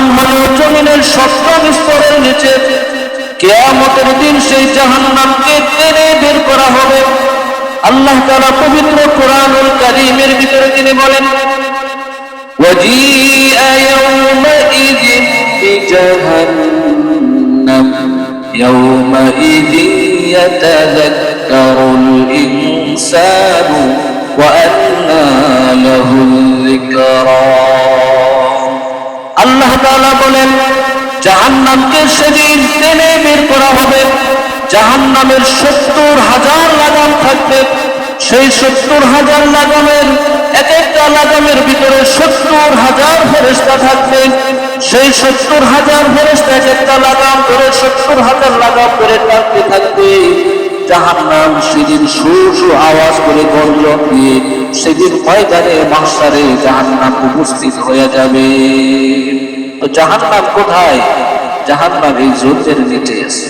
জাহান্নাম মানে জমিনের সপ্তম স্তরের নিচে। কিয়ামতের দিন সেই জাহান্নামকে টেনে বের করা হবে। আল্লাহ তাআলা পবিত্র কোরআনুল কারীমের ভিতরে তিনি বলেন, ওয়াজিআ ইয়াওমাইযিন বিজাহান্নাম ইয়াওমাইযিন ইয়াতাযাক্কারুল ইনসানু ওয়া আন্না লাহুল যিকরা। আল্লাহ তাআলা বলেন, জাহান্নামকে সেদিন টেনে বের করা হবে। জাহান্নামের ৭০,০০০ লাগাম থাকবে। সেই ৭০,০০০ লাগামের এক একটা লাগামের ভিতরে ৭০,০০০ ফেরেশতা থাকবে। সেই ৭০,০০০ ফেরেশতা এক একটা লাগাম ধরে ৭০,০০০ লাগাম করে টানতে থাকবে। জাহান্নাম সেদিন সু আওয়াজ করে গর্জন দিয়ে সেদিন ময়দানে মাহশারে জাহান্নাম উপস্থিত হয়ে যাবে। তো জাহান্নাম কোথায়? জাহান্নাম এই জমিনের নিচে আছে।